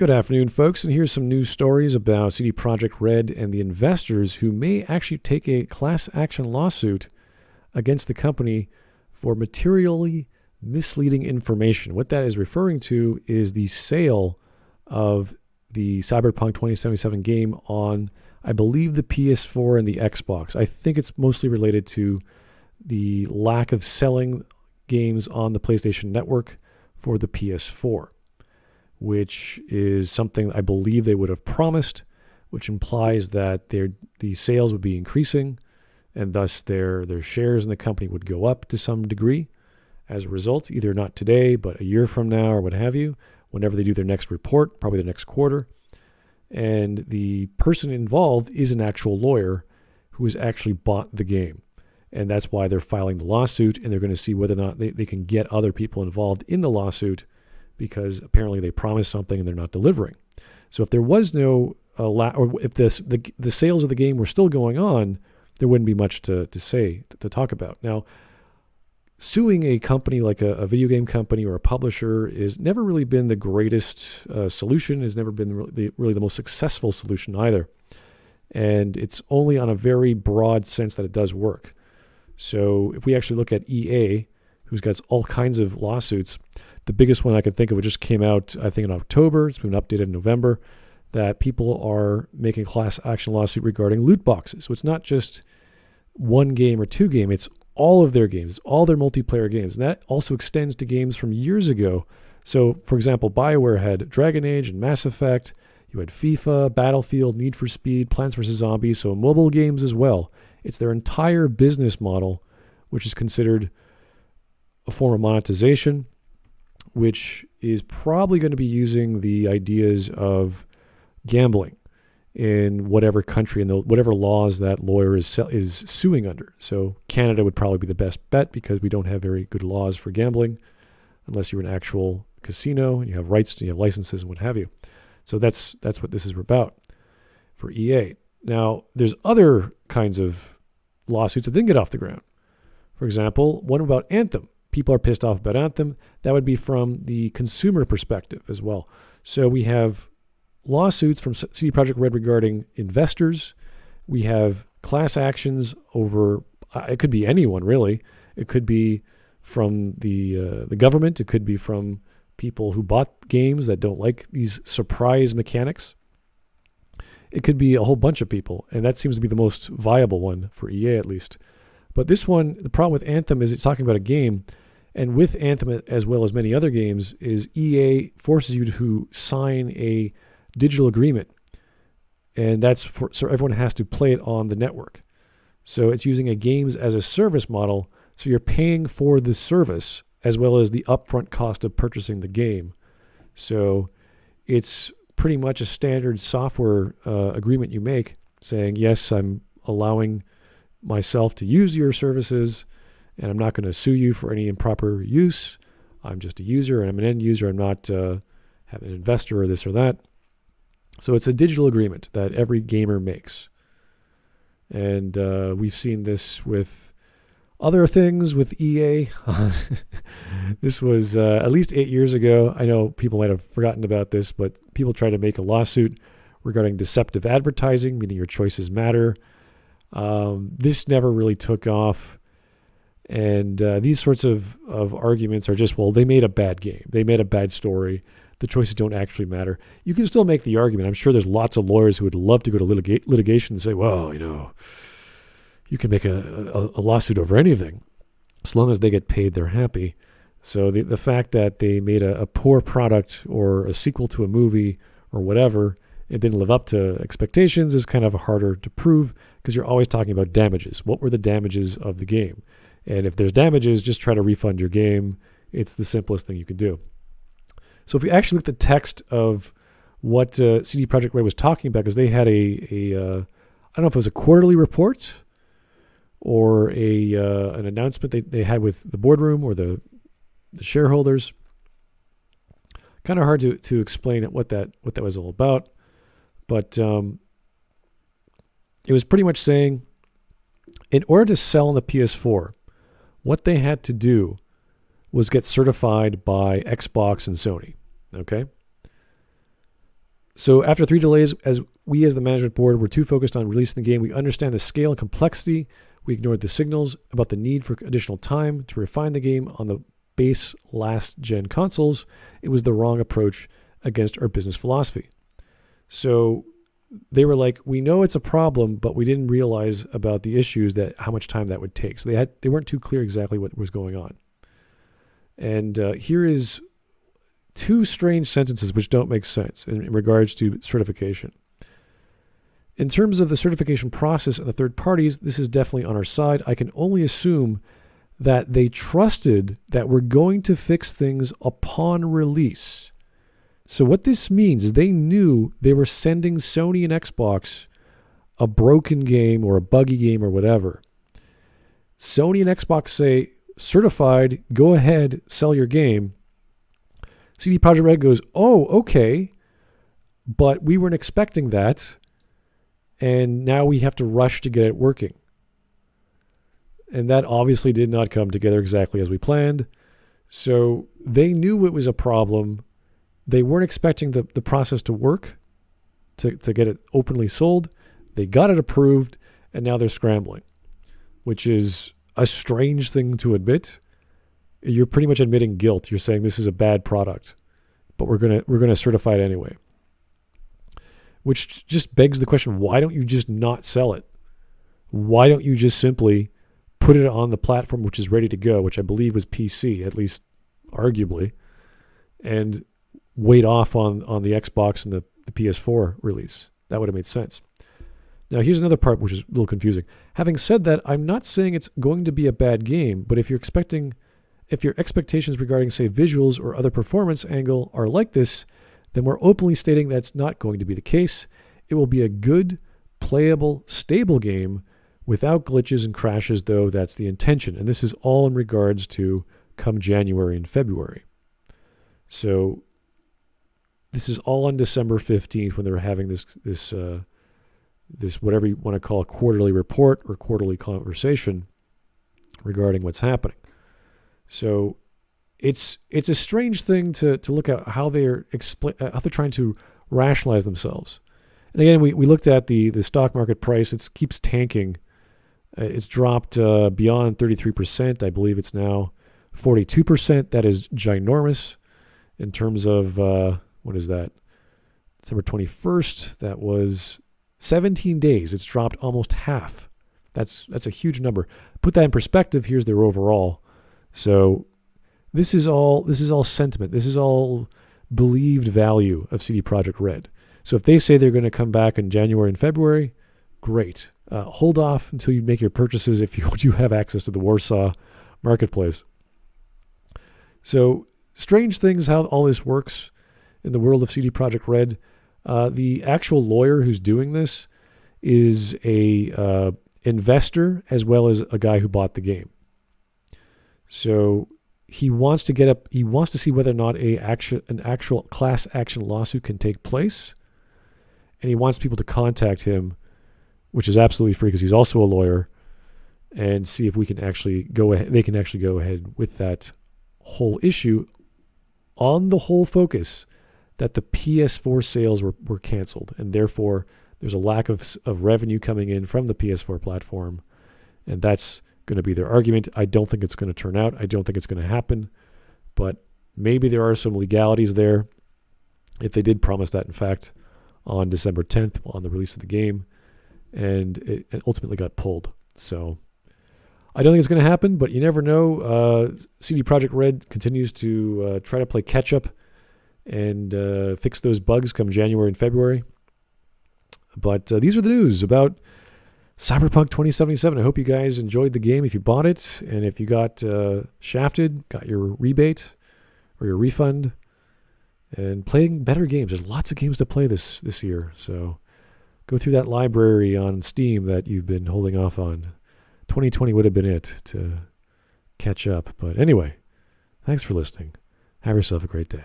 Good afternoon, folks, and here's some news stories about CD Projekt RED and the investors who may actually take a class action lawsuit against the company for materially misleading information. What that is referring to is the sale of the Cyberpunk 2077 game on, I believe, the PS4 and the Xbox. I think it's mostly related to the lack of selling games on the PlayStation Network for the PS4, which is something I believe they would have promised, which implies that the sales would be increasing, and thus their shares in the company would go up to some degree as a result, either not today, but a year from now or what have you, whenever they do their next report, probably the next quarter. And the person involved is an actual lawyer who has actually bought the game. And that's why they're filing the lawsuit, and they're going to see whether or not they can get other people involved in the lawsuit, because apparently they promised something and they're not delivering. So if there was no, or if the sales of the game were still going on, there wouldn't be much to talk about. Now, suing a company like a video game company or a publisher is never really been the greatest solution, has never been really the most successful solution either. And it's only on a very broad sense that it does work. So if we actually look at EA, who's got all kinds of lawsuits, the biggest one I could think of, it just came out, I think, in October. It's been updated in November, that people are making class action lawsuit regarding loot boxes. So it's not just one game or two games. It's all of their games, all their multiplayer games. And that also extends to games from years ago. So, for example, BioWare had Dragon Age and Mass Effect. You had FIFA, Battlefield, Need for Speed, Plants vs. Zombies. So mobile games as well. It's their entire business model, which is considered a form of monetization, which is probably going to be using the ideas of gambling in whatever country and whatever laws that lawyer is suing under. So Canada would probably be the best bet, because we don't have very good laws for gambling unless you're an actual casino and you have rights and you have licenses and what have you. So that's what this is about for EA. Now, there's other kinds of lawsuits that didn't get off the ground. For example, one about Anthem. People are pissed off about Anthem. That would be from the consumer perspective as well. So we have lawsuits from CD Projekt RED regarding investors. We have class actions over, it could be anyone really. It could be from the government. It could be from people who bought games that don't like these surprise mechanics. It could be a whole bunch of people, and that seems to be the most viable one for EA at least. But this one, the problem with Anthem is it's talking about a game, and with Anthem as well as many other games is EA forces you to sign a digital agreement, and that's so everyone has to play it on the network. So it's using a games as a service model, so you're paying for the service as well as the upfront cost of purchasing the game. So it's pretty much a standard software agreement you make, saying, yes, I'm allowing myself to use your services, and I'm not going to sue you for any improper use. I'm just a user, and I'm an end user. I'm not an investor or this or that. So it's a digital agreement that every gamer makes. And we've seen this with other things with EA. This was at least 8 years ago. I know people might have forgotten about this, but people tried to make a lawsuit regarding deceptive advertising, meaning your choices matter. This never really took off. And these sorts of arguments are just, well, they made a bad game. They made a bad story. The choices don't actually matter. You can still make the argument. I'm sure there's lots of lawyers who would love to go to litigation and say, well, you can make a lawsuit over anything. As long as they get paid, they're happy. So the fact that they made a poor product or a sequel to a movie or whatever, it didn't live up to expectations, is kind of harder to prove, because you're always talking about damages. What were the damages of the game? And if there's damages, just try to refund your game. It's the simplest thing you can do. So if you actually look at the text of what CD Projekt RED was talking about, because they had I don't know if it was a quarterly report or an announcement they had with the boardroom or the shareholders. Kind of hard to explain what that was all about, but it was pretty much saying, in order to sell on the PS4, what they had to do was get certified by Xbox and Sony. Okay. So after 3 delays, as the management board were too focused on releasing the game, we understand the scale and complexity. We ignored the signals about the need for additional time to refine the game on the base last-gen consoles. It was the wrong approach against our business philosophy. So they were like, we know it's a problem, but we didn't realize about the issues, that how much time that would take. So they weren't too clear exactly what was going on. And here is 2 strange sentences which don't make sense in regards to certification. In terms of the certification process and the third parties, this is definitely on our side. I can only assume that they trusted that we're going to fix things upon release. So what this means is they knew they were sending Sony and Xbox a broken game or a buggy game or whatever. Sony and Xbox say, certified, go ahead, sell your game. CD Projekt Red goes, oh, okay, but we weren't expecting that, and now we have to rush to get it working. And that obviously did not come together exactly as we planned. So they knew it was a problem. They weren't expecting the process to work, to get it openly sold. They got it approved, and now they're scrambling, which is a strange thing to admit. You're pretty much admitting guilt. You're saying this is a bad product, but we're gonna certify it anyway. Which just begs the question, why don't you just not sell it? Why don't you just simply put it on the platform which is ready to go, which I believe was PC, at least arguably, and wait off on the Xbox and the PS4 release? That would have made sense. Now, here's another part which is a little confusing. Having said that, I'm not saying it's going to be a bad game, but if your expectations regarding, say, visuals or other performance angle are like this, then we're openly stating that's not going to be the case. It will be a good, playable, stable game without glitches and crashes, though that's the intention. And this is all in regards to come January and February. So this is all on December 15th when they're having this whatever you want to call a quarterly report or quarterly conversation regarding what's happening. So it's a strange thing to look at how they're trying to rationalize themselves. And again, we looked at the stock market price. It keeps tanking. It's dropped beyond 33%. I believe it's now 42%. That is ginormous in terms of, what is that? December 21st. That was 17 days. It's dropped almost half. That's a huge number. Put that in perspective. Here's their overall. So this is all sentiment. This is all believed value of CD Projekt Red. So if they say they're going to come back in January and February, great. Hold off until you make your purchases if you have access to the Warsaw marketplace. So strange things how all this works in the world of CD Projekt Red. The actual lawyer who's doing this is a investor as well as a guy who bought the game. So he wants to see whether or not an actual class action lawsuit can take place, and he wants people to contact him, which is absolutely free because he's also a lawyer, and see if we can actually go ahead. They can actually go ahead with that whole issue on the whole focus that the PS4 sales were canceled, and therefore there's a lack of revenue coming in from the PS4 platform, and that's going to be their argument. I don't think it's going to turn out. I don't think it's going to happen, but maybe there are some legalities there if they did promise that, in fact, on December 10th on the release of the game, and it ultimately got pulled. So I don't think it's going to happen, but you never know. CD Projekt Red continues to try to play catch-up and fix those bugs come January and February. But these are the news about Cyberpunk 2077. I hope you guys enjoyed the game if you bought it, and if you got shafted, got your rebate or your refund, and playing better games. There's lots of games to play this year, so go through that library on Steam that you've been holding off on. 2020 would have been it to catch up. But anyway, thanks for listening. Have yourself a great day.